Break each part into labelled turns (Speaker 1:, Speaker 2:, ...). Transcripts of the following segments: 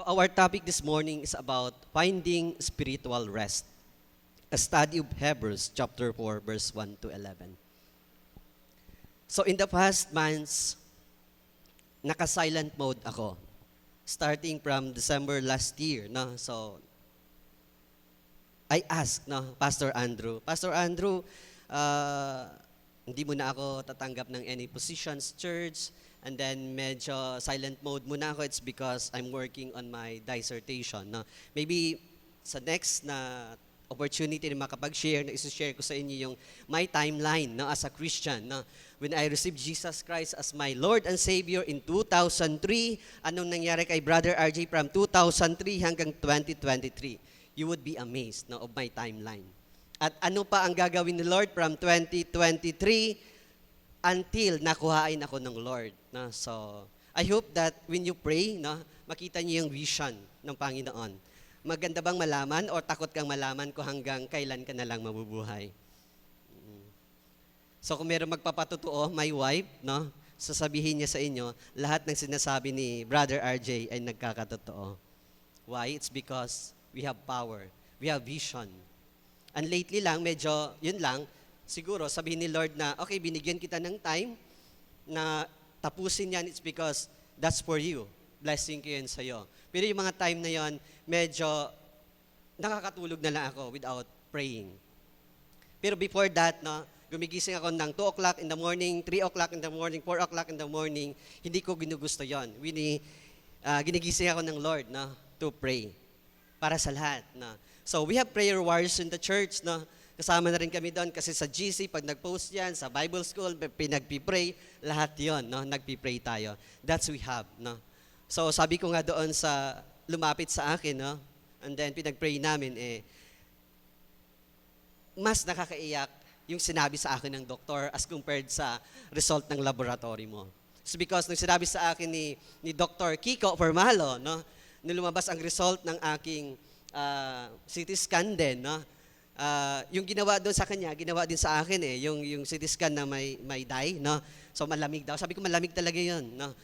Speaker 1: Our topic this morning is about finding spiritual rest. A study of Hebrews chapter 4 verse 1 to 11. So in the past months, naka-silent mode ako. Starting from December last year, no? So I asked, no, Pastor Andrew, uh, hindi mo na ako tatanggap ng any positions church, and then medyo silent mode muna ako. It's because I'm working on my dissertation, no? Maybe sa next na opportunity na makapag-share, na isi-share ko sa inyo yung my timeline, no, as a Christian, no? When I received Jesus Christ as my Lord and Savior in 2003, anong nangyari kay Brother RJ from 2003 hanggang 2023? You would be amazed, no, of my timeline. At ano pa ang gagawin ni Lord from 2023 until nakuhain ako ng Lord, no? So, I hope that when you pray, no, makita niyo yung vision ng Panginoon. Maganda bang malaman o takot kang malaman kung hanggang kailan ka na lang mabubuhay? So kung meron magpapatotoo, my wife, no, sasabihin niya sa inyo, lahat ng sinasabi ni Brother RJ ay nagkakatotoo. Why? It's because we have power. We have vision. And lately lang, medyo, yun lang, siguro sabihin ni Lord na, okay, binigyan kita ng time na tapusin yan, it's because that's for you. Blessing ko yun sa'yo. Pero yung mga time na yon, medyo nakakatulog na lang ako without praying. Pero before that, no, gumigising ako ng 2 o'clock in the morning, 3 o'clock in the morning, 4 o'clock in the morning, hindi ko ginugusto yon. Ginigising ako ng Lord, no, to pray para sa lahat. No. So we have prayer warriors in the church. No. Kasama na rin kami doon kasi sa GC, pag nag-post yan, sa Bible school, pinagpipray, lahat yon, no, nagpipray tayo. That's we have. No. So sabi ko nga doon sa lumapit sa akin, no, and then pinagpray namin, mas nakakaiyak yung sinabi sa akin ng doktor as compared sa result ng laboratory mo. So because nung sinabi sa akin ni Dr. Kiko Formalo, no, nung lumabas ang result ng aking CT scan din, no, yung ginawa doon sa kanya, ginawa din sa akin yung CT scan na may dye, no. So malamig daw. Sabi ko malamig talaga 'yon, no.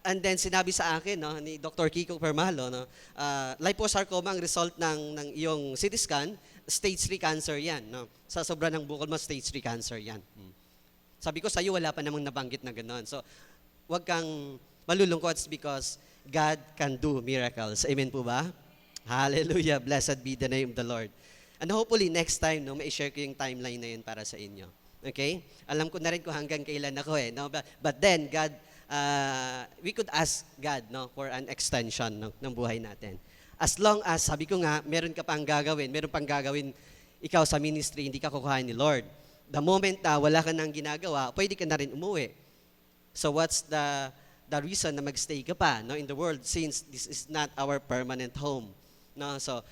Speaker 1: And then sinabi sa akin, no, ni Dr. Kiko Formalo, no, liposarcoma ang result ng iyong CT scan, stage 3 cancer 'yan, no. Sa sobra ng bukol mo, stage 3 cancer 'yan. Sabi ko sa iyo wala pa namang nabanggit na gano'n. So, wag kang malulungkot because God can do miracles. Amen po ba? Hallelujah. Blessed be the name of the Lord. And hopefully next time, no, mai-share ko yung timeline na yun para sa inyo. Okay? Alam ko na rin kung hanggang kailan ako no. But then God, we could ask God, no, for an extension, no, ng buhay natin. As long as, sabi ko nga, meron pang gagawin ikaw sa ministry, hindi ka kukuhain ni Lord. The moment na wala ka nang ginagawa, pwede ka na rin umuwi. So what's the reason na magstay ka pa, no, in the world since this is not our permanent home? No, so,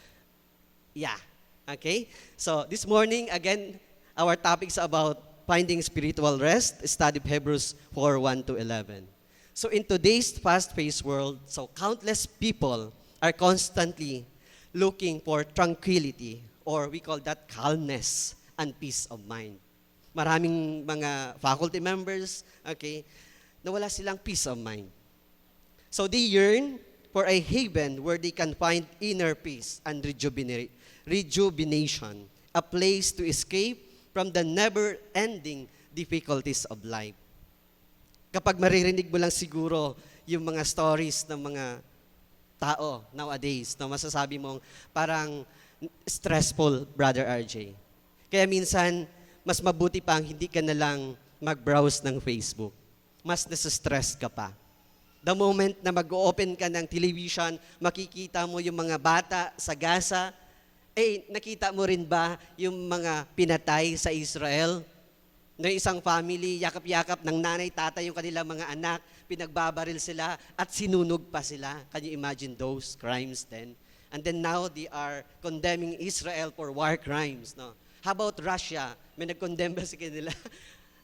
Speaker 1: yeah. Okay? So this morning, again, our topic is about finding spiritual rest, study of Hebrews 4:1 to 11. So in today's fast-paced world, so countless people are constantly looking for tranquility, or we call that calmness and peace of mind. Maraming mga faculty members, okay, na wala silang peace of mind. So they yearn for a haven where they can find inner peace and rejuvenation, a place to escape from the never-ending difficulties of life. Kapag maririnig mo lang siguro yung mga stories ng mga tao nowadays, no, masasabi mong parang stressful, Brother RJ. Kaya minsan, mas mabuti pang hindi ka na lang mag-browse ng Facebook. Mas nasa-stress ka pa. The moment na mag-open ka ng television, makikita mo yung mga bata sa Gaza, nakita mo rin ba yung mga pinatay sa Israel? Na isang family, yakap-yakap ng nanay, tatay, yung kanilang mga anak, pinagbabaril sila at sinunog pa sila. Can you imagine those crimes then? And then now they are condemning Israel for war crimes. No? How about Russia? May nag-condemn ba sa kanila?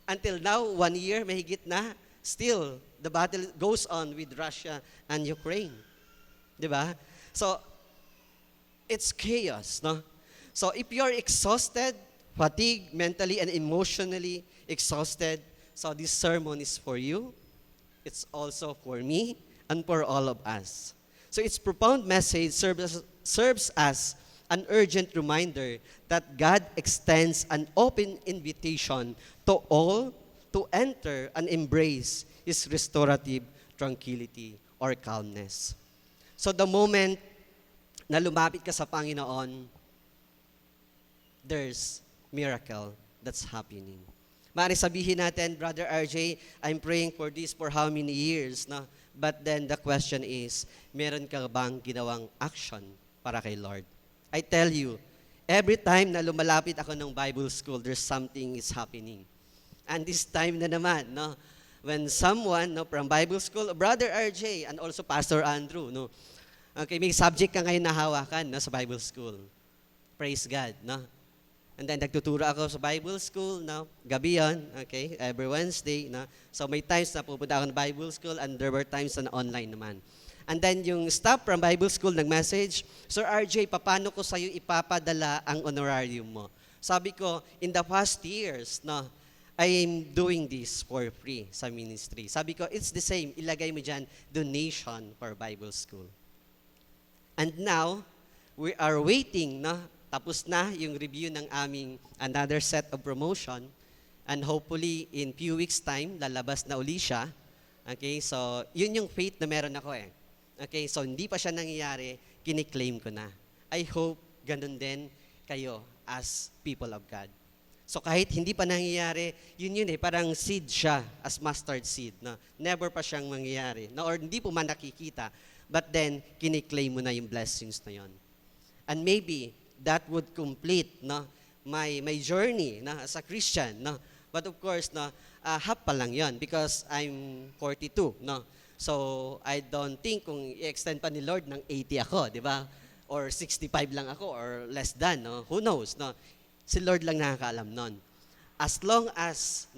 Speaker 1: Until now, 1 year, mahigit na, still, the battle goes on with Russia and Ukraine. Di ba? So, it's chaos. No? So, if you're exhausted, fatigued, mentally and emotionally exhausted, so this sermon is for you. It's also for me and for all of us. So its profound message serves as an urgent reminder that God extends an open invitation to all to enter and embrace His restorative tranquility or calmness. So the moment na lumapit ka sa Panginoon, there's miracle that's happening. Maaaring sabihin natin, Brother RJ, I'm praying for this for how many years, no? But then the question is, meron ka bang ginawang action para kay Lord? I tell you, every time na lumalapit ako ng Bible school, there's something is happening. And this time na naman, no, when someone from Bible school, Brother RJ, and also Pastor Andrew, no, okay, may subject ka ngayon na hawakan, no, sa Bible school. Praise God, no? And then nagtuturo ako sa Bible school, no? Gabi yun, okay, every Wednesday, no? So may times na pupunta ako ng Bible school and there were times na online naman. And then yung staff from Bible school nag-message, Sir RJ, paano ko sa'yo ipapadala ang honorarium mo? Sabi ko, in the past years, no, I'm doing this for free sa ministry. Sabi ko, it's the same, ilagay mo dyan, donation for Bible school. And now, we are waiting, no? Tapos na yung review ng aming another set of promotion. And hopefully, in few weeks time, lalabas na uli siya. Okay, so yun yung faith na meron ako eh. Okay, so hindi pa siya nangyayari, kiniklaim ko na. I hope ganun din kayo as people of God. So kahit hindi pa nangyayari, yun eh, parang seed siya as mustard seed. No? Never pa siyang mangyayari. No? Or hindi po man nakikita, but then kiniklaim mo na yung blessings na yun. And maybe, that would complete my journey as a Christian. No? But of course, half pa lang yon because I'm 42. No? So I don't think kung i-extend pa ni Lord ng 80 ako, di ba? Or 65 lang ako or less than. No? Who knows? No? Si Lord lang nakakaalam nun. As long as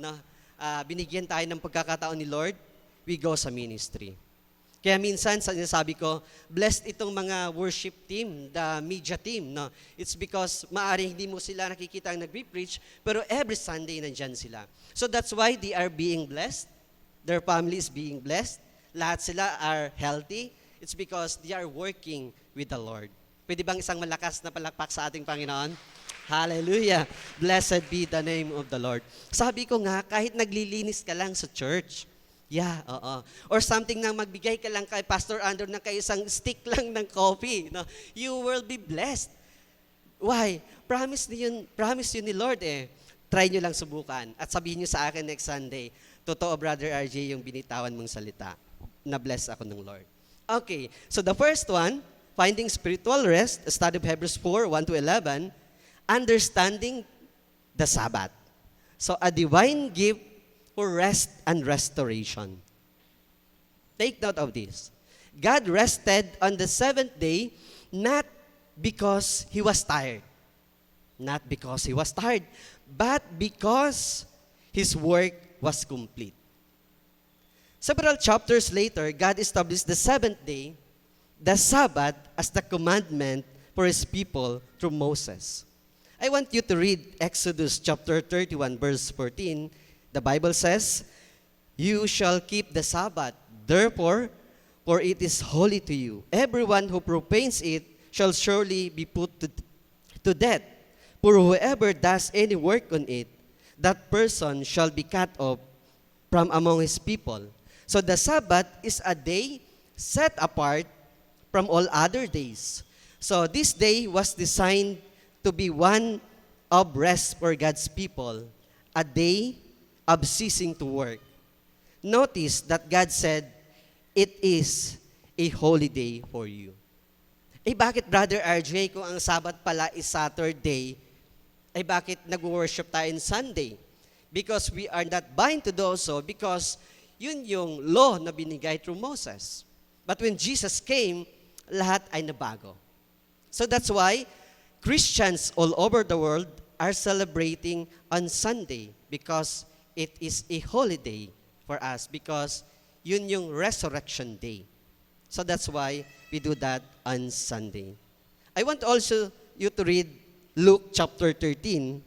Speaker 1: binigyan tayo ng pagkakataon ni Lord, we go sa ministry. Kaya minsan, sinasabi ko, blessed itong mga worship team, the media team. No? It's because maaaring hindi mo sila nakikita ang nag-preach, pero every Sunday nandyan sila. So that's why they are being blessed. Their family is being blessed. Lahat sila are healthy. It's because they are working with the Lord. Pwede bang isang malakas na palakpak sa ating Panginoon? Hallelujah! Blessed be the name of the Lord. Sabi ko nga, kahit naglilinis ka lang sa church, yeah, oo. Or something na magbigay ka lang kay Pastor Andrew ng kay isang stick lang ng coffee. No? You will be blessed. Why? Promise yun ni Lord eh. Try nyo lang subukan. At sabihin nyo sa akin next Sunday, totoo Brother RJ yung binitawan mong salita. Na-bless ako ng Lord. Okay, so the first one, finding spiritual rest, a study of Hebrews 4, 1-11, understanding the Sabbath. So a divine gift for rest and restoration. Take note of this. God rested on the seventh day, not because He was tired. Not because He was tired, but because His work was complete. Several chapters later, God established the seventh day, the Sabbath, as the commandment for His people through Moses. I want you to read Exodus chapter 31, verse 14. The Bible says, "You shall keep the Sabbath, therefore, for it is holy to you. Everyone who profanes it shall surely be put to death. For whoever does any work on it, that person shall be cut off from among his people." So the Sabbath is a day set apart from all other days. So this day was designed to be one of rest for God's people, a day of ceasing to work. Notice that God said, it is a holy day for you. Eh bakit Brother RJ, kung ang Sabbath pala is Saturday, eh bakit nag-worship tayo on Sunday? Because we are not bound to do so because yun yung law na binigay through Moses. But when Jesus came, lahat ay nabago. So that's why Christians all over the world are celebrating on Sunday because it is a holiday for us because yun yung resurrection day. So that's why we do that on Sunday. I want also you to read Luke chapter 13,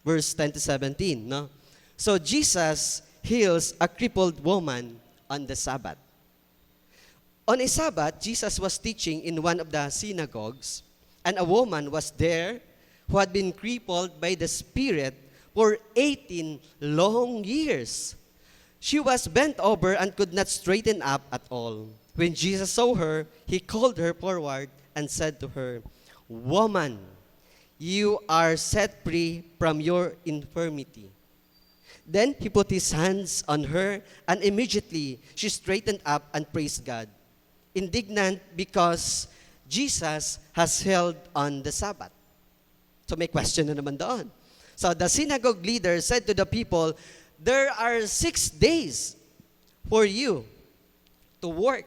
Speaker 1: verse 10 to 17. No? So Jesus heals a crippled woman on the Sabbath. On a Sabbath, Jesus was teaching in one of the synagogues, and a woman was there who had been crippled by the Spirit for 18 long years. She was bent over and could not straighten up at all. When Jesus saw her, he called her forward and said to her, "Woman, you are set free from your infirmity." Then he put his hands on her, and immediately she straightened up and praised God, indignant because Jesus has held on the Sabbath. So may question na naman doon. So the synagogue leader said to the people, "There are 6 days for you to work.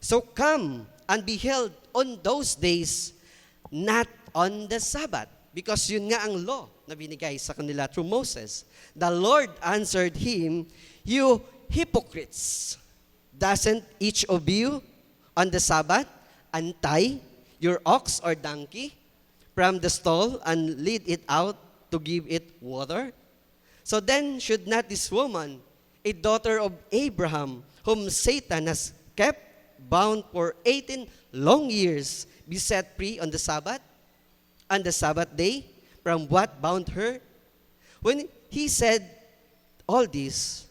Speaker 1: So come and be held on those days, not on the Sabbath." Because yun nga ang law na binigay sa kanila through Moses. The Lord answered him, "You hypocrites, doesn't each of you on the Sabbath untie your ox or donkey from the stall and lead it out to give it water? So then should not this woman, a daughter of Abraham, whom Satan has kept bound for 18 long years, be set free on the Sabbath? On the Sabbath day, from what bound her?" When he said all this,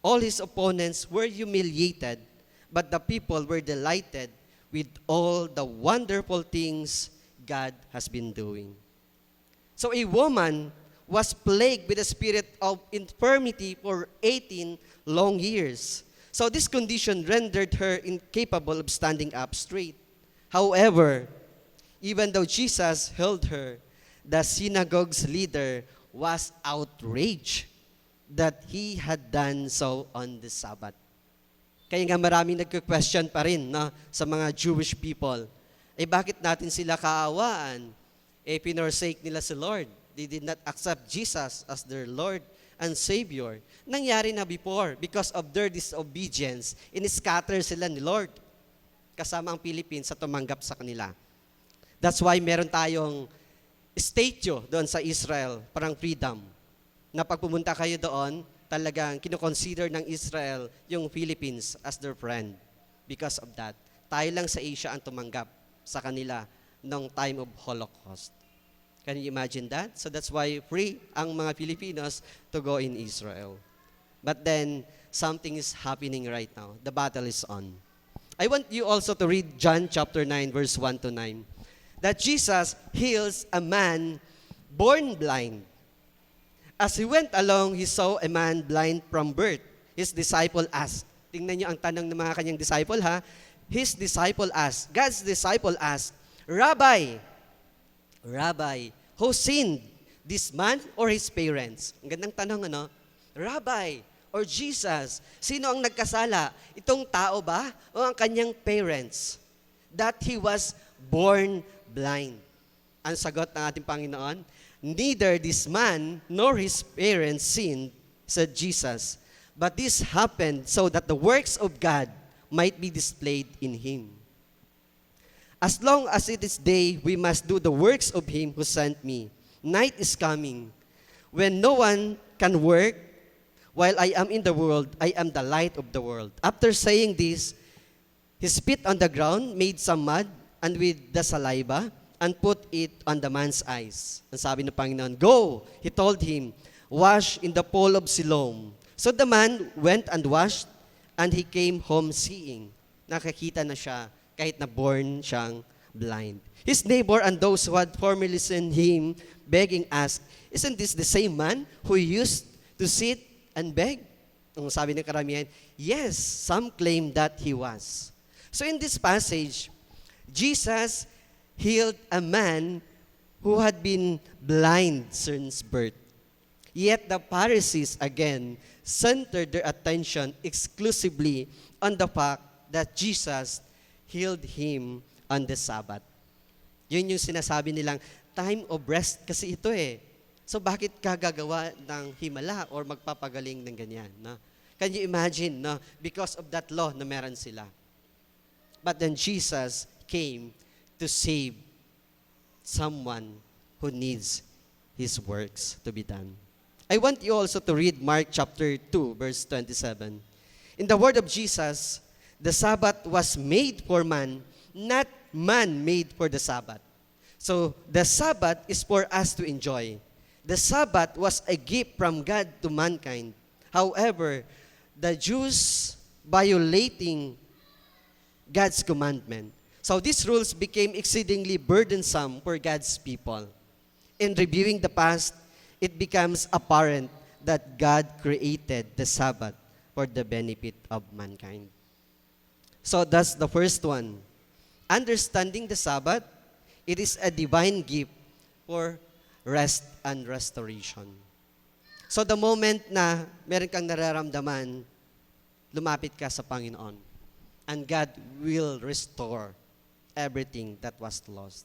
Speaker 1: all his opponents were humiliated, but the people were delighted with all the wonderful things God has been doing. So a woman was plagued with a spirit of infirmity for 18 long years. So this condition rendered her incapable of standing up straight. However, even though Jesus held her, the synagogue's leader was outraged that he had done so on the Sabbath. Kaya nga maraming nagko-question pa rin sa mga Jewish people. Bakit natin sila kaawaan? Pinorsake nila si Lord. They did not accept Jesus as their Lord and Savior. Nangyari na before, because of their disobedience, in-scatter sila ni Lord. Kasama ang Philippines sa tumanggap sa kanila. That's why meron tayong statue doon sa Israel, parang freedom. Na pag pumunta kayo doon, talagang kinoconsider ng Israel yung Philippines as their friend. Because of that, tayo lang sa Asia ang tumanggap sa kanila nung time of Holocaust. Can you imagine that? So that's why free ang mga Filipinos to go in Israel. But then, something is happening right now. The battle is on. I want you also to read John chapter 9, verse 1 to 9. That Jesus heals a man born blind. As he went along, he saw a man blind from birth. His disciple asked. Tingnan niyo ang tanong ng mga kanyang disciple ha. His disciple asked, God's disciple asked, Rabbi, who sinned, this man or his parents? Ang gandang tanong, ano? Rabbi, or Jesus, sino ang nagkasala? Itong tao ba o ang kanyang parents? That he was born blind. Ang sagot ng ating Panginoon, neither this man nor his parents sinned, said Jesus, but this happened so that the works of God might be displayed in him. As long as it is day, we must do the works of him who sent me. Night is coming, when no one can work. While I am in the world, I am the light of the world. After saying this, he spit on the ground, made some mud, and with the saliva, and put it on the man's eyes. Ang sabi ng Panginoon, go, he told him, wash in the pool of Siloam. So the man went and washed, and he came home seeing. Nakakita na siya, kahit na born siyang blind. His neighbor and those who had formerly seen him begging asked, isn't this the same man who used to sit and beg? Ang sabi ng karamihan, yes, some claim that he was. So in this passage, Jesus healed a man who had been blind since birth. Yet the Pharisees again centered their attention exclusively on the fact that Jesus healed him on the Sabbath. Yun yung sinasabi nilang time of rest kasi ito eh. So bakit ka gagawa ng himala or magpapagaling ng ganyan? No? Can you imagine, no? Because of that law na meron sila. But then Jesus came to save someone who needs his works to be done. I want you also to read Mark chapter 2, verse 27. In the word of Jesus, The Sabbath was made for man, not man made for the Sabbath. So, the Sabbath is for us to enjoy. The Sabbath was a gift from God to mankind. However, the Jews violating God's commandment. So these rules became exceedingly burdensome for God's people. In reviewing the past, it becomes apparent that God created the Sabbath for the benefit of mankind. So that's the first one. Understanding the Sabbath, it is a divine gift for rest and restoration. So the moment na meron kang nararamdaman, lumapit ka sa Panginoon, and God will restore everything that was lost.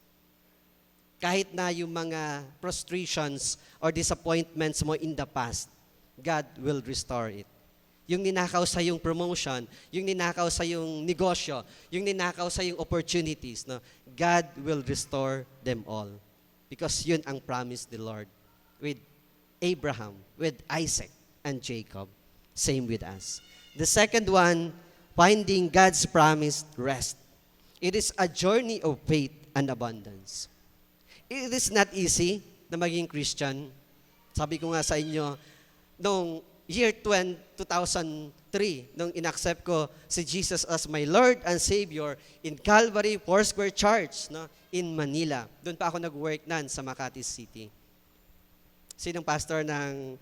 Speaker 1: Kahit na yung mga frustrations or disappointments mo in the past, God will restore it. Yung ninakaw sa yung promotion, yung ninakaw sa yung negosyo, yung ninakaw sa yung opportunities, no? God will restore them all. Because yun ang promise ni Lord with Abraham, with Isaac, and Jacob. Same with us. The second one, finding God's promised rest. It is a journey of faith and abundance. It is not easy na maging Christian. Sabi ko nga sa inyo, noong year 2003, nung inaccept ko si Jesus as my Lord and Savior in Calvary Foursquare Church, no, in Manila. Doon pa ako nag-work sa Makati City. Sinong pastor ng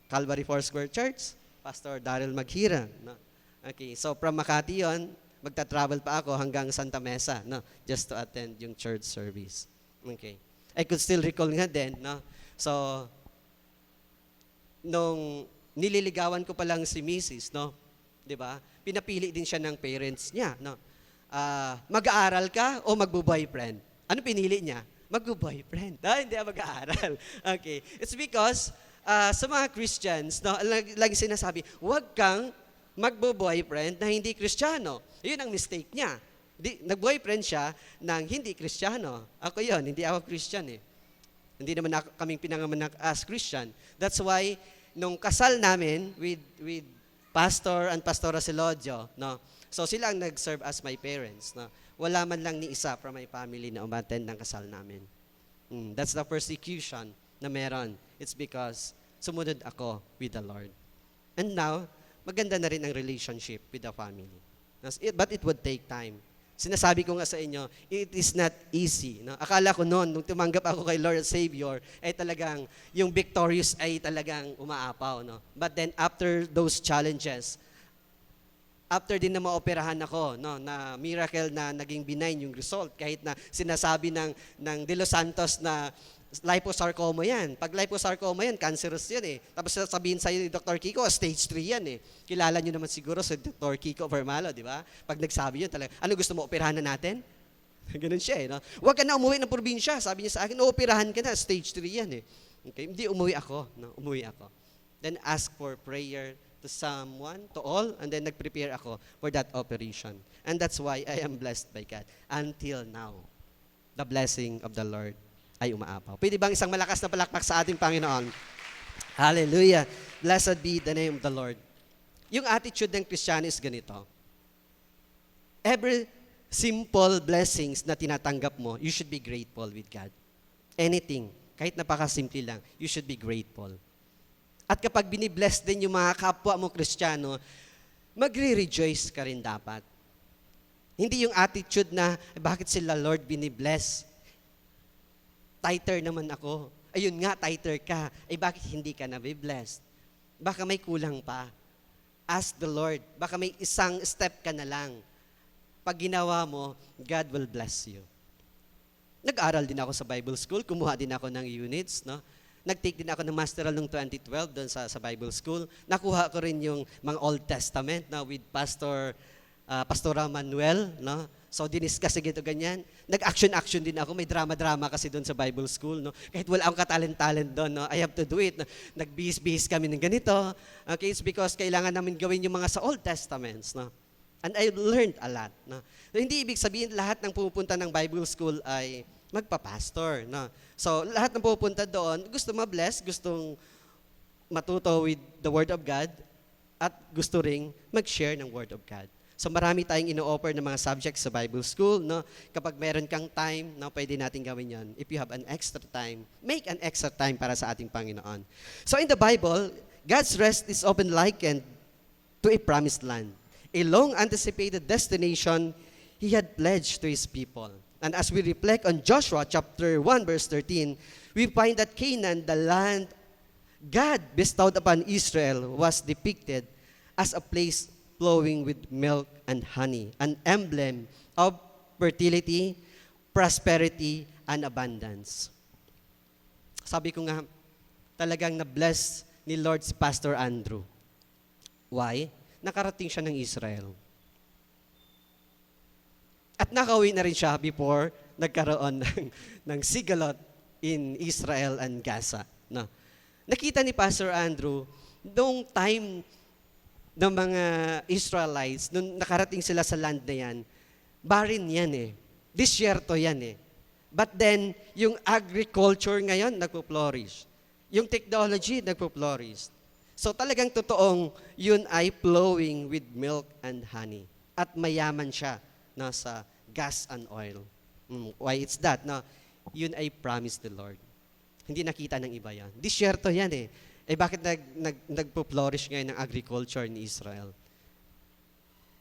Speaker 1: Calvary Foursquare Church? Pastor Daryl Maghira. No? Okay, so from Makati yon, magta-travel pa ako hanggang Santa Mesa, no, just to attend yung church service. Okay. I could still recall nga din, no. So nung nililigawan ko pa lang si Mrs., no, 'di ba? Pinapili din siya ng parents niya, no. Mag-aaral ka o magbo-boyfriend? Ano pinili niya? Magbo-boyfriend. Hindi mag-aaral. Okay. It's because sa mga Christians, no, lagi sinasabi, huwag kang magbo-boyfriend na hindi Kristiyano. Yun ang mistake niya. Nag-boyfriend siya ng hindi Kristiyano. Ako yun, hindi ako Christian eh. Hindi naman kaming pinanganak as Christian. That's why, nung kasal namin with Pastor and Pastora Silodio, no, so sila ang nag-serve as my parents. No. Wala man lang ni isa from my family na umattend ng kasal namin. That's the persecution na meron. It's because sumunod ako with the Lord. And now, maganda na rin ang relationship with the family. But it would take time. Sinasabi ko nga sa inyo, it is not easy. No? Akala ko noon, nung tumanggap ako kay Lord and Savior, ay talagang, yung victorious ay talagang umaapaw. No? But then after those challenges, after din na maoperahan ako, no, na miracle na naging benign yung result, kahit na sinasabi ng De Los Santos na liposarcoma yan. Pag liposarcoma yan, cancerous yan eh. Tapos sabihin sa'yo ni Dr. Kiko, stage 3 yan eh. Kilala nyo naman siguro si Dr. Kiko Vermalo, di ba? Pag nagsabi yun talaga, ano gusto mo, operahan na natin? Ganun siya eh. No? Huwag ka na umuwi ng probinsya. Sabi niya sa akin, operahan ka na, stage 3 yan eh. Okay? Hindi, umuwi ako. No? Umuwi ako. Then ask for prayer to someone, to all, and then nag-prepare ako for that operation. And that's why I am blessed by God. Until now, the blessing of the Lord ay umaapaw. Pwede bang isang malakas na palakpak sa ating Panginoon? Hallelujah. Blessed be the name of the Lord. Yung attitude ng Kristiyano is ganito. Every simple blessings na tinatanggap mo, you should be grateful with God. Anything, kahit napakasimple lang, you should be grateful. At kapag binibless din yung mga kapwa mo Kristiyano, magre-rejoice ka rin dapat. Hindi yung attitude na, bakit sila Lord binibless? Tither naman ako. Ayun nga, tither ka. Bakit hindi ka na-blessed? Baka may kulang pa. Ask the Lord. Baka may isang step ka na lang. Pag ginawa mo, God will bless you. Nag-aral din ako sa Bible School. Kumuha din ako ng units. No? Nag-take din ako ng masteral noong 2012 doon sa Bible School. Nakuha ko rin yung mga Old Testament with Pastora Manuel. No? So, diniscuss ito ganyan. Nag-action din ako. May drama-drama kasi doon sa Bible School. No? Kahit wala akong katalent-talent doon, no? I have to do it. No? Nag-bihis-bihis kami ng ganito. Okay, it's because kailangan namin gawin yung mga sa Old Testaments. No? And I learned a lot. No? So, hindi ibig sabihin lahat ng pupunta ng Bible School ay magpa-pastor. No? So, lahat ng pupunta doon, gusto ma-bless, gustong matuto with the Word of God, at gusto ring mag-share ng Word of God. So marami tayong ino-offer ng mga subjects sa Bible School, no? Kapag meron kang time, no, pwede natin gawin yon. If you have an extra time, make an extra time para sa ating Panginoon. So in the Bible, God's rest is often likened to a promised land, a long-anticipated destination He had pledged to His people. And as we reflect on Joshua chapter 1 verse 13, we find that Canaan, the land God bestowed upon Israel, was depicted as a place flowing with milk and honey, an emblem of fertility, prosperity, and abundance. Sabi ko nga, talagang na-bless ni Lord si Pastor Andrew. Why? Nakarating siya ng Israel. At nakauwi na rin siya before nagkaroon ng sigalot in Israel and Gaza. No? Nakita ni Pastor Andrew, noong time ng mga Israelites, nung nakarating sila sa land na yan, barren yan eh. Disyerto yan eh. But then, yung agriculture ngayon, nagpo-flourish. Yung technology, nagpo-flourish. So talagang totoong, yun ay flowing with milk and honey. At mayaman siya sa gas and oil. Why it's that? No? Yun ay promise the Lord. Hindi nakita ng iba yan. Disyerto yan eh. Eh bakit nagpo-flourish ngayon ng agriculture ni Israel?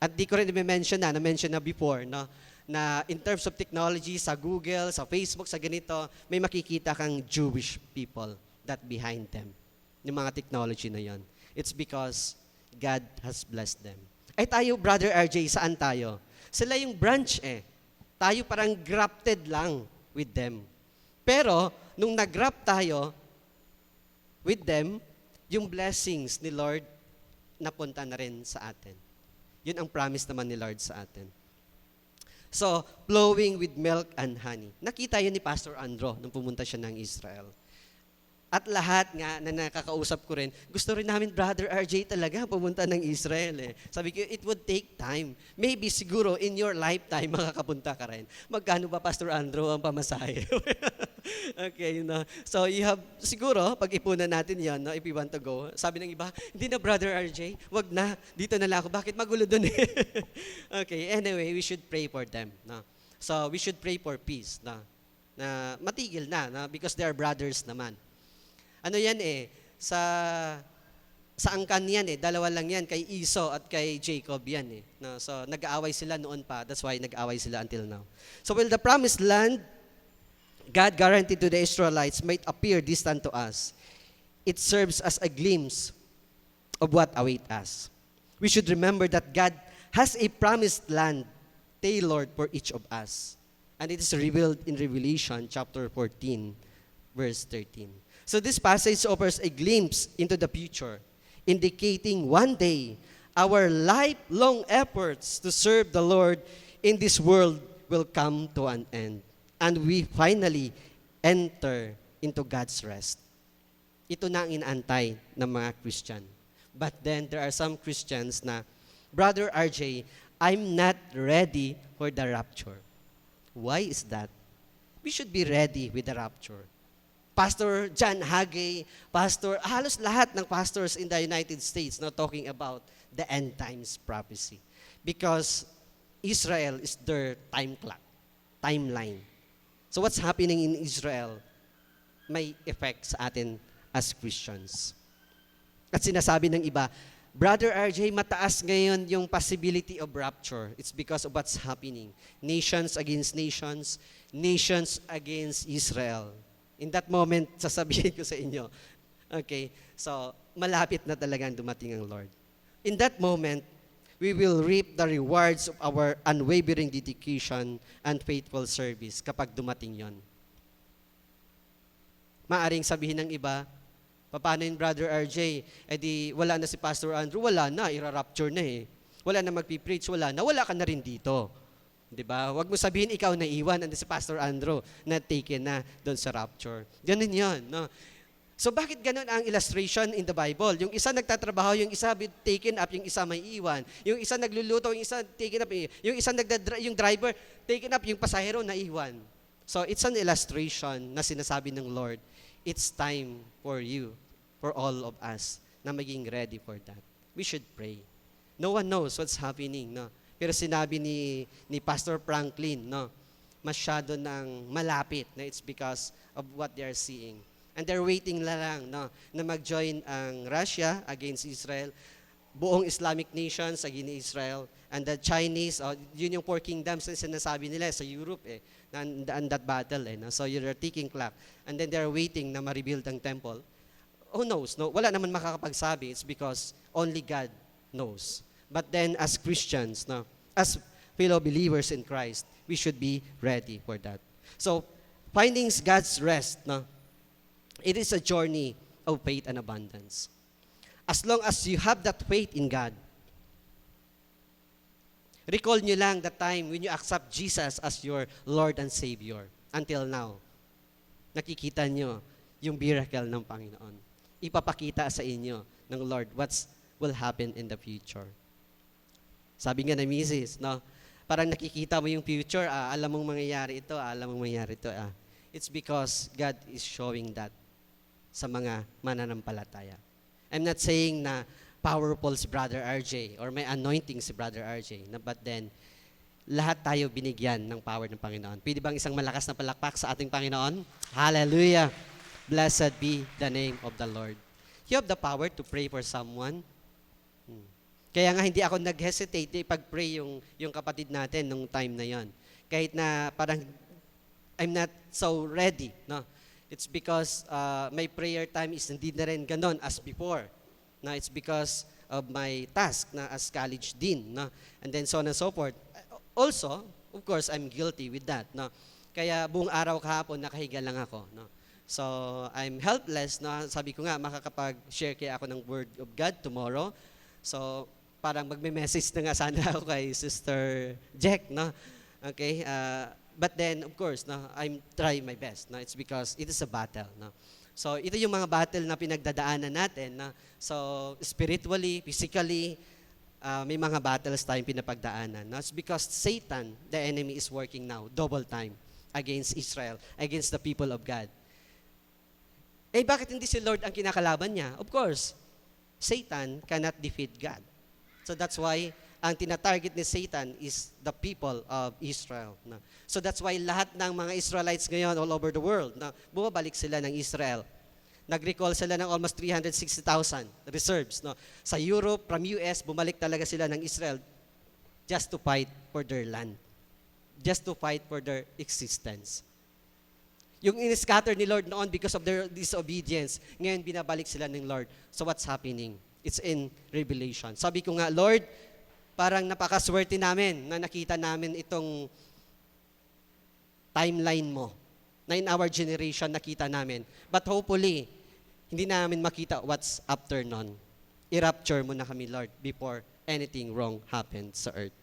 Speaker 1: At di ko rin na-mention na before, no? Na in terms of technology, sa Google, sa Facebook, sa ganito, may makikita kang Jewish people that behind them. Yung mga technology na yan. It's because God has blessed them. Ay tayo, Brother RJ, saan tayo? Sila yung branch eh. Tayo parang grafted lang with them. Pero, nung nag-graft tayo with them, yung blessings ni Lord napunta na rin sa atin. Yun ang promise naman ni Lord sa atin. So, flowing with milk and honey. Nakita yun ni Pastor Andrew nung pumunta siya ng Israel. At lahat nga na nakakausap ko rin, gusto rin namin, Brother RJ, talaga pumunta ng Israel eh. Sabi ko, it would take time. Maybe siguro in your lifetime makakapunta ka rin. Magkano ba, Pastor Andrew, ang pamasahe? Okay, you know. So you have, siguro, pag-ipunan natin yan, no, if you want to go. Sabi ng iba, hindi na, Brother RJ, wag na, dito na lang ako. Bakit magulo dun eh? Okay, anyway, we should pray for them. No? So we should pray for peace. No? Na matigil na, because they are brothers naman. Ano yan eh, sa angkan yan eh, dalawa lang yan, kay Esau at kay Jacob yan eh. No? So nag-aaway sila noon pa, that's why nag-aaway sila until now. So while the promised land, God guaranteed to the Israelites might appear distant to us, it serves as a glimpse of what await us. We should remember that God has a promised land tailored for each of us. And it is revealed in Revelation chapter 14, verse 13. So this passage offers a glimpse into the future, indicating one day our lifelong efforts to serve the Lord in this world will come to an end. And we finally enter into God's rest. Ito na ang inaantay ng mga Christian. But then there are some Christians na, Brother RJ, I'm not ready for the rapture. Why is that? We should be ready with the rapture. Pastor John Hagee, halos lahat ng pastors in the United States talking about the end times prophecy. Because Israel is their time clock, timeline. So what's happening in Israel may effect sa atin as Christians. At sinasabi ng iba, Brother RJ, mataas ngayon yung possibility of rapture. It's because of what's happening. Nations against nations, nations against Israel. In that moment, sasabihin ko sa inyo, okay, so malapit na talagang dumating ang Lord. In that moment, we will reap the rewards of our unwavering dedication and faithful service kapag dumating yon. Maaring sabihin ng iba, paano yun, Brother RJ? Eh di, wala na si Pastor Andrew, wala na, ira-rapture na eh. Wala na magpipreach, wala ka na rin dito. Diba? Huwag mo sabihin ikaw na iwan, and si Pastor Andrew na taken na doon sa rapture. Ganun yun. No? So bakit ganun ang illustration in the Bible? Yung isa nagtatrabaho, yung isa taken up, yung isa may iwan. Yung isa nagluluto, yung isa taken up. Yung isa yung driver, taken up, yung pasahero na iwan. So it's an illustration na sinasabi ng Lord, it's time for you, for all of us, na maging ready for that. We should pray. No one knows what's happening. No? Pero sinabi ni Pastor Franklin, no, masyado ng malapit na it's because of what they are seeing. And they're waiting na lang, no, na mag-join ang Russia against Israel, buong Islamic nations against Israel, and the Chinese, yun yung four kingdoms na sinasabi nila sa Europe and that battle no? So you're taking clock. And then they're waiting na ma-rebuild ang temple. Who knows? No? Wala naman makakapagsabi. It's because only God knows. But then as Christians, no, as fellow believers in Christ, we should be ready for that. So finding God's rest, no, it is a journey of faith and abundance. As long as you have that faith in God, recall nyo lang the time when you accept Jesus as your Lord and Savior. Until now, nakikita nyo yung miracle ng Panginoon. Ipapakita sa inyo ng Lord what will happen in the future. Sabi nga na Mrs., no, parang nakikita mo yung future, alam mong mangyayari ito, alam mong mangyayari ito. It's because God is showing that sa mga mananampalataya. I'm not saying na powerful si Brother RJ or may anointing si Brother RJ, but then, lahat tayo binigyan ng power ng Panginoon. Pwede bang isang malakas na palakpak sa ating Panginoon? Hallelujah! Blessed be the name of the Lord. You have the power to pray for someone. Kaya nga hindi ako nag-hesitate pag-pray yung kapatid natin nung time na yon. Kahit na parang I'm not so ready, no? It's because my prayer time is hindi na rin ganon as before. No, it's because of my task na as college dean, no? And then so on and so forth. Also, of course, I'm guilty with that, no? Kaya buong araw kahapon nakahiga lang ako, no? So, I'm helpless, no? Sabi ko nga makakapag-share kaya ako ng word of God tomorrow. So, parang magme-message na nga sana ako kay Sister Jack, no? Okay? But then, of course, no, I'm trying my best. No? It's because it is a battle. No? So, ito yung mga battle na pinagdadaanan natin. No? So, spiritually, physically, may mga battles tayong pinapagdaanan. No? It's because Satan, the enemy, is working now, double time, against Israel, against the people of God. Eh, bakit hindi si Lord ang kinakalaban niya? Of course, Satan cannot defeat God. So, that's why ang tinatarget ni Satan is the people of Israel. No? So that's why lahat ng mga Israelites ngayon all over the world, no, bumabalik sila ng Israel. Nag-recall sila ng almost 360,000 reserves. No? Sa Europe, from US, bumalik talaga sila ng Israel just to fight for their land. Just to fight for their existence. Yung in-scatter ni Lord noon because of their disobedience, ngayon binabalik sila ng Lord. So what's happening? It's in Revelation. Sabi ko nga, Lord, parang napakaswerte namin na nakita namin itong timeline mo na in our generation nakita namin. But hopefully, hindi namin makita what's after nun. I-rapture mo na kami, Lord, before anything wrong happens sa earth.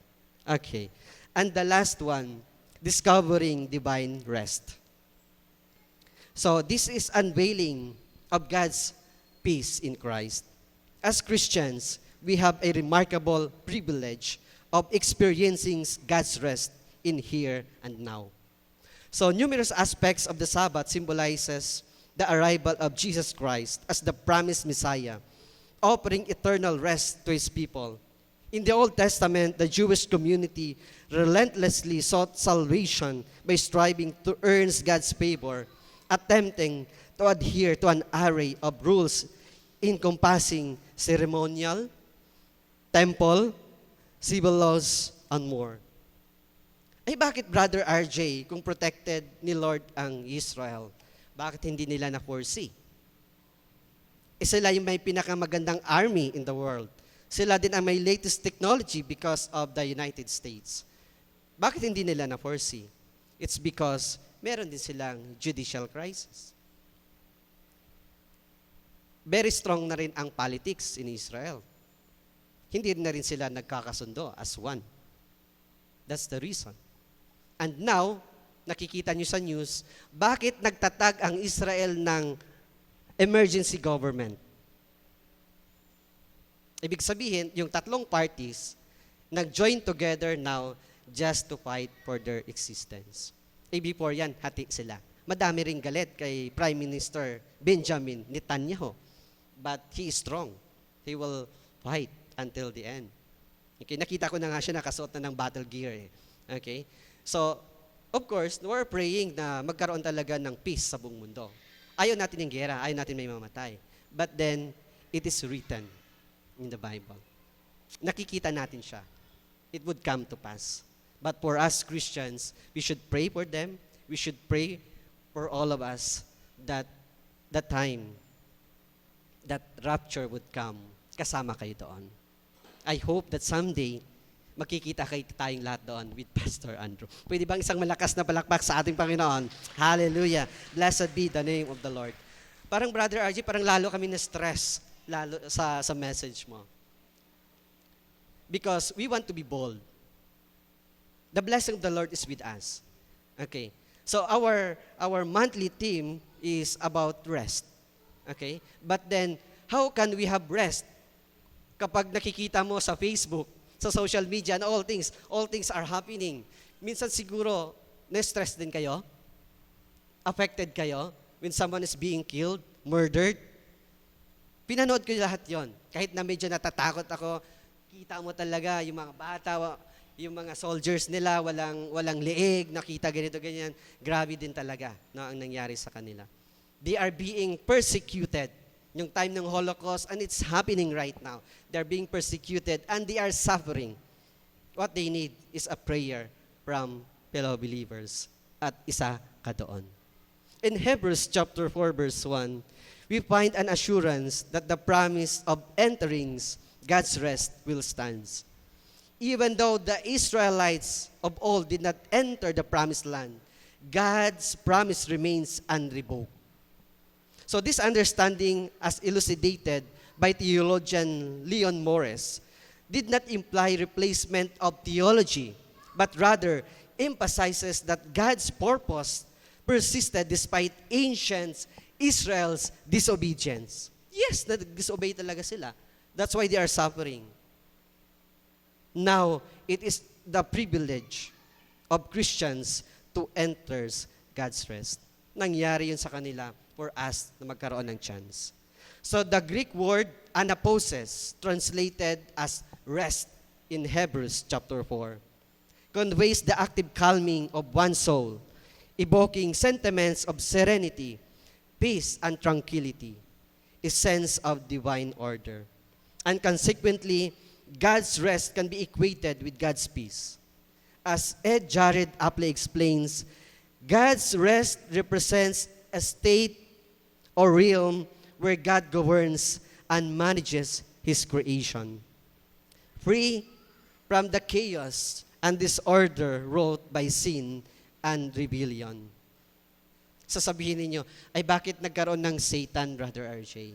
Speaker 1: Okay. And the last one, discovering divine rest. So this is unveiling of God's peace in Christ. As Christians, we have a remarkable privilege of experiencing God's rest in here and now. So numerous aspects of the Sabbath symbolizes the arrival of Jesus Christ as the promised Messiah, offering eternal rest to His people. In the Old Testament, the Jewish community relentlessly sought salvation by striving to earn God's favor, attempting to adhere to an array of rules encompassing ceremonial, temple, civil laws, and more. Ay bakit, Brother RJ, kung protected ni Lord ang Israel, bakit hindi nila na-foresee? Sila yung may pinakamagandang army in the world. Sila din ang may latest technology because of the United States. Bakit hindi nila na-foresee? It's because meron din silang judicial crisis. Very strong na rin ang politics in Israel. Hindi na rin sila nagkakasundo as one. That's the reason. And now, nakikita nyo sa news, bakit nagtatag ang Israel ng emergency government? Ibig sabihin, yung tatlong parties nag-join together now just to fight for their existence. Before yan, hati sila. Madami ring galit kay Prime Minister Benjamin Netanyahu. But he is strong. He will fight until the end. Okay, nakita ko na nga siya nakasuot na ng battle gear eh. Okay? So, of course, we're praying na magkaroon talaga ng peace sa buong mundo. Ayaw natin ng gera, ayaw natin may mamatay. But then, it is written in the Bible. Nakikita natin siya. It would come to pass. But for us Christians, we should pray for them. We should pray for all of us that the time that rapture would come, kasama kayo doon. I hope that someday, makikita kayo tayong lahat doon with Pastor Andrew. Pwede bang isang malakas na palakpak sa ating Panginoon? Hallelujah. Blessed be the name of the Lord. Parang Brother RJ, parang lalo kami na-stress lalo sa message mo. Because we want to be bold. The blessing of the Lord is with us. Okay. So our monthly theme is about rest. Okay? But then, how can we have rest? Kapag nakikita mo sa Facebook, sa social media, and all things are happening. Minsan siguro, na-stress din kayo? Affected kayo? When someone is being killed, murdered? Pinanood ko lahat yon. Kahit na medyo natatakot ako, kita mo talaga yung mga bata, yung mga soldiers nila, walang leeg, nakita ganito, ganyan. Grabe din talaga ang nangyari sa kanila. They are being persecuted. Yung time ng Holocaust, and it's happening right now. They're being persecuted, and they are suffering. What they need is a prayer from fellow believers. At isa ka doon. In Hebrews chapter 4, verse 1, we find an assurance that the promise of entering God's rest will stand. Even though the Israelites of old did not enter the promised land, God's promise remains unrevoked. So this understanding, as elucidated by theologian Leon Morris, did not imply replacement of theology, but rather emphasizes that God's purpose persisted despite ancient Israel's disobedience. Yes, disobey talaga sila. That's why they are suffering. Now, it is the privilege of Christians to enter God's rest. Nangyari yun sa kanila for us na magkaroon ng chance. So the Greek word anaposes, translated as rest in Hebrews chapter 4, conveys the active calming of one's soul, evoking sentiments of serenity, peace, and tranquility, a sense of divine order. And consequently, God's rest can be equated with God's peace. As Ed Jared aptly explains, God's rest represents a state or realm where God governs and manages His creation, free from the chaos and disorder wrought by sin and rebellion. Sasabihin ninyo, ay bakit nagkaroon ng Satan, Brother RJ?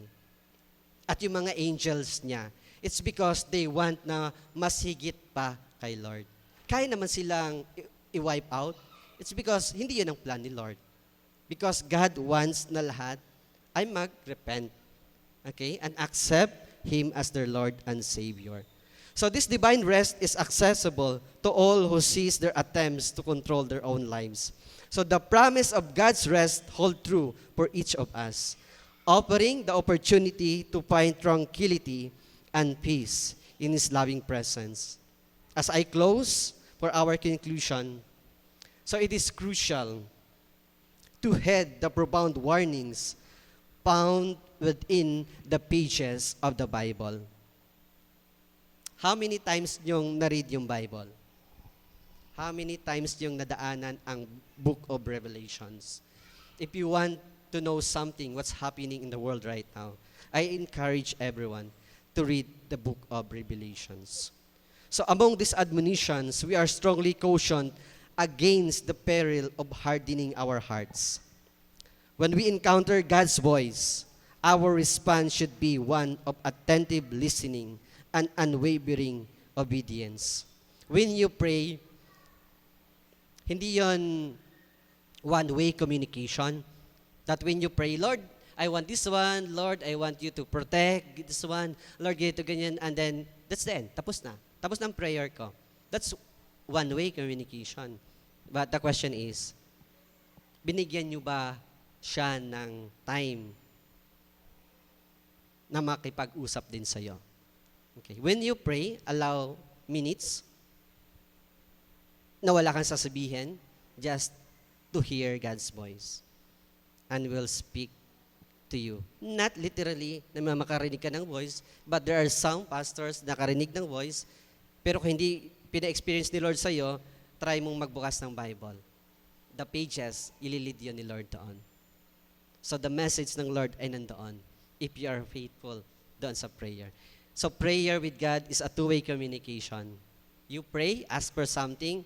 Speaker 1: At yung mga angels niya, it's because they want na mas higit pa kay Lord. Kaya naman silang i-wipe out. It's because hindi yun ang plan ni Lord. Because God wants na lahat ay mag-repent. Okay? And accept Him as their Lord and Savior. So this divine rest is accessible to all who cease their attempts to control their own lives. So the promise of God's rest hold true for each of us, offering the opportunity to find tranquility and peace in His loving presence. As I close for our conclusion, so it is crucial to heed the profound warnings found within the pages of the Bible. How many times niyong na-read yung Bible? How many times niyong nadaanan ang Book of Revelations? If you want to know something, what's happening in the world right now, I encourage everyone to read the Book of Revelations. So among these admonitions, we are strongly cautioned against the peril of hardening our hearts. When we encounter God's voice, our response should be one of attentive listening and unwavering obedience. When you pray, hindi yon one-way communication. That when you pray, Lord, I want this one. Lord, I want you to protect this one. Lord, ganito, ganyan. And then, that's the end. Tapos na. Tapos na ang prayer ko. That's one-way communication. But the question is, binigyan nyo ba siya ng time na makipag-usap din sa'yo? Okay. When you pray, allow minutes na wala kang sasabihin, just to hear God's voice. And will speak to you. Not literally na makarinig ka ng voice, but there are some pastors na nakarinig ng voice, pero kung hindi pina-experience ni Lord sa'yo, try mong magbukas ng Bible. The pages, ililid yun ni Lord doon. So the message ng Lord ay nandoon if you are faithful doon sa prayer. So prayer with God is a two-way communication. You pray, ask for something,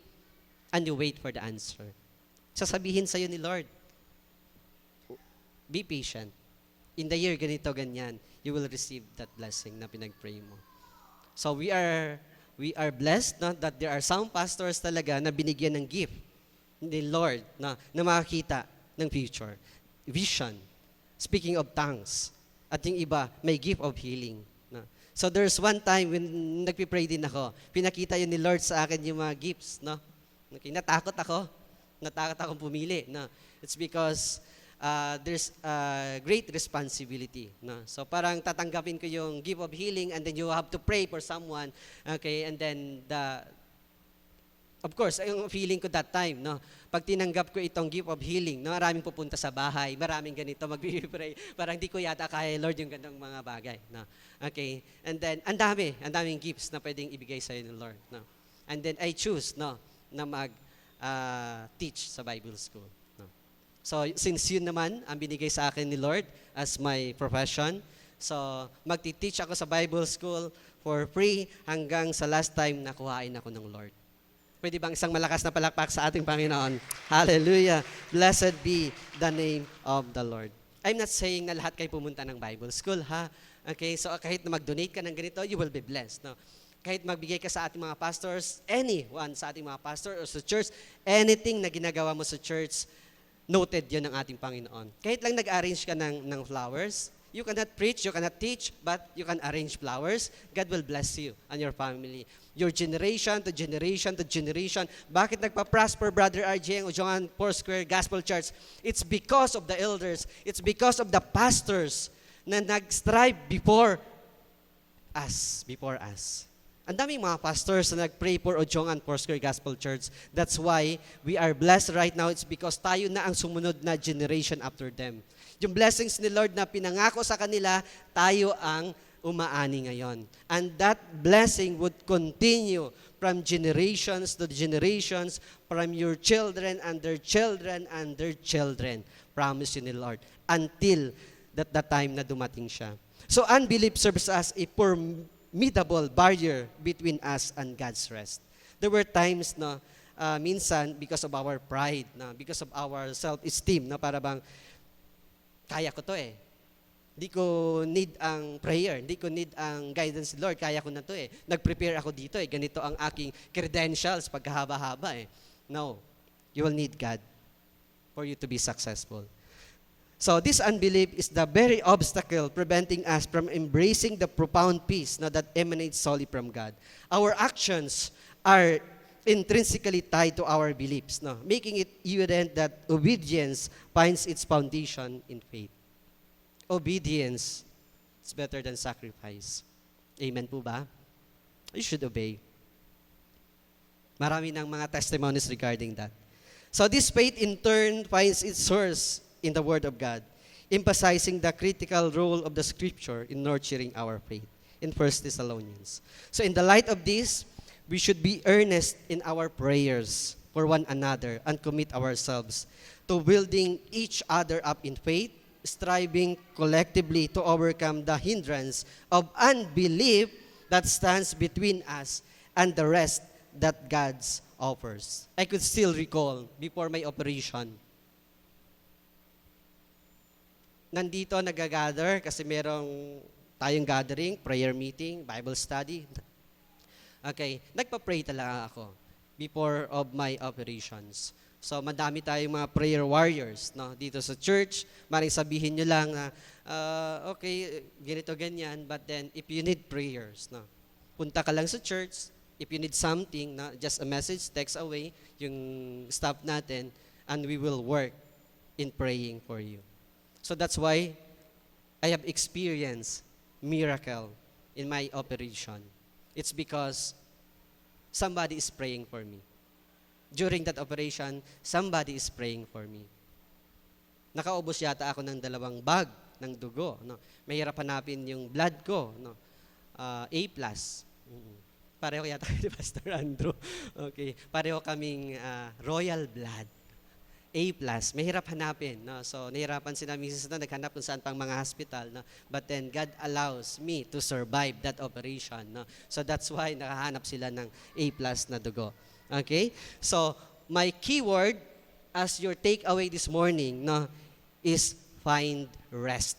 Speaker 1: and you wait for the answer. Sasabihin sa'yo ni Lord, be patient. In the year, ganito, ganyan, you will receive that blessing na pinag-pray mo. So we are blessed that there are some pastors talaga na binigyan ng gift ni Lord na makakita ng future. Vision. Speaking of tongues. At yung iba, may gift of healing. No? So there's one time when nagpipray din ako, pinakita yun ni Lord sa akin yung mga gifts. No? Okay, natakot akong pumili. No? It's because there's great responsibility. No? So parang tatanggapin ko yung gift of healing and then you have to pray for someone. Okay, and then of course, yung feeling ko that time, no, pag tinanggap ko itong gift of healing, no, maraming pupunta sa bahay, maraming ganito magpipray, parang di ko yata kaya Lord yung ganitong mga bagay. No? Okay, and then, ang daming gifts na pwedeng ibigay sa'yo ng Lord. No? And then I choose na mag-teach sa Bible school. No? So, since yun naman ang binigay sa akin ni Lord as my profession, so magti-teach ako sa Bible school for free hanggang sa last time na kuhain ako ng Lord. Pwede bang isang malakas na palakpak sa ating Panginoon? Hallelujah! Blessed be the name of the Lord. I'm not saying na lahat kayo pumunta ng Bible school, ha? Okay, so kahit na mag-donate ka ng ganito, you will be blessed. No? Kahit magbigay ka sa ating mga pastors, anyone sa ating mga pastors or sa church, anything na ginagawa mo sa church, noted yun ng ating Panginoon. Kahit lang nag-arrange ka ng flowers, you cannot preach, you cannot teach, but you can arrange flowers. God will bless you and your family. Your generation to generation to generation. Bakit nagpa-prosper, Brother RJ, ang Ujongan Foursquare Gospel Church? It's because of the elders. It's because of the pastors na nag-strive before us. Ang daming mga pastors na nag-pray for Ujongan Foursquare Gospel Church. That's why we are blessed right now. It's because tayo na ang sumunod na generation after them. Yung blessings ni Lord na pinangako sa kanila, tayo ang umaani ngayon. And that blessing would continue from generations to generations, from your children and their children and their children. Promise you ni Lord. Until that time na dumating siya. So unbelief serves as a formidable barrier between us and God's rest. There were times na minsan because of our pride, because of our self-esteem, na para bang kaya ko to eh. Hindi ko need ang prayer. Hindi ko need ang guidance ni Lord. Kaya ko na to eh. Nag-prepare ako dito eh. Ganito ang aking credentials pagkahaba-haba eh. No. You will need God for you to be successful. So this unbelief is the very obstacle preventing us from embracing the profound peace that emanates solely from God. Our actions are intrinsically tied to our beliefs, making it evident that obedience finds its foundation in faith. Obedience is better than sacrifice. Amen po ba? You should obey. Marami ng mga testimonies regarding that. So this faith in turn finds its source in the Word of God, emphasizing the critical role of the Scripture in nurturing our faith in 1 Thessalonians. So in the light of this, we should be earnest in our prayers for one another and commit ourselves to building each other up in faith, striving collectively to overcome the hindrance of unbelief that stands between us and the rest that God offers. I could still recall before my operation, nandito nag-gather kasi merong tayong gathering, prayer meeting, Bible study. Okay, nagpa-pray talaga ako before of my operations. So, madami tayong mga prayer warriors dito sa church. Maring sabihin nyo lang na, okay, ganito, ganyan, but then if you need prayers, punta ka lang sa church. If you need something, just a message, text away yung staff natin, and we will work in praying for you. So that's why I have experienced miracle in my operation. It's because somebody is praying for me. During that operation, somebody is praying for me. Nakaubos yata ako ng 2 bag ng dugo. No? Mahirap hanapin yung blood ko. No? A+. Pareho yata kay Pastor Andrew. Okay. Pareho kaming royal blood. A+. Mahirap hanapin. No? So, nahirapan si na Mrs. na naghanap kung saan pang mga hospital. No? But then, God allows me to survive that operation. No? So, that's why nakahanap sila ng A+ na dugo. Okay? So, my keyword as your takeaway this morning, no, is find rest.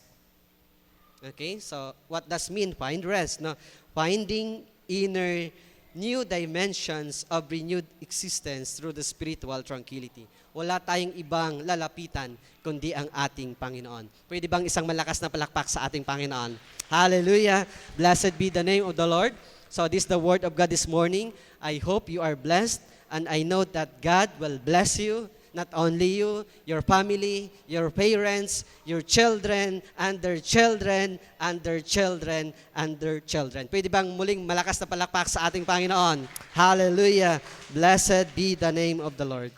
Speaker 1: Okay? So, what does mean find rest? No? Finding inner new dimensions of renewed existence through the spiritual tranquility. Wala tayong ibang lalapitan kundi ang ating Panginoon. Pwede bang isang malakas na palakpak sa ating Panginoon? Hallelujah! Blessed be the name of the Lord. So this is the word of God this morning. I hope you are blessed, and I know that God will bless you. Not only you, your family, your parents, your children, and their children, and their children, and their children. Pwede bang muling malakas na palakpak sa ating Panginoon? Hallelujah! Blessed be the name of the Lord.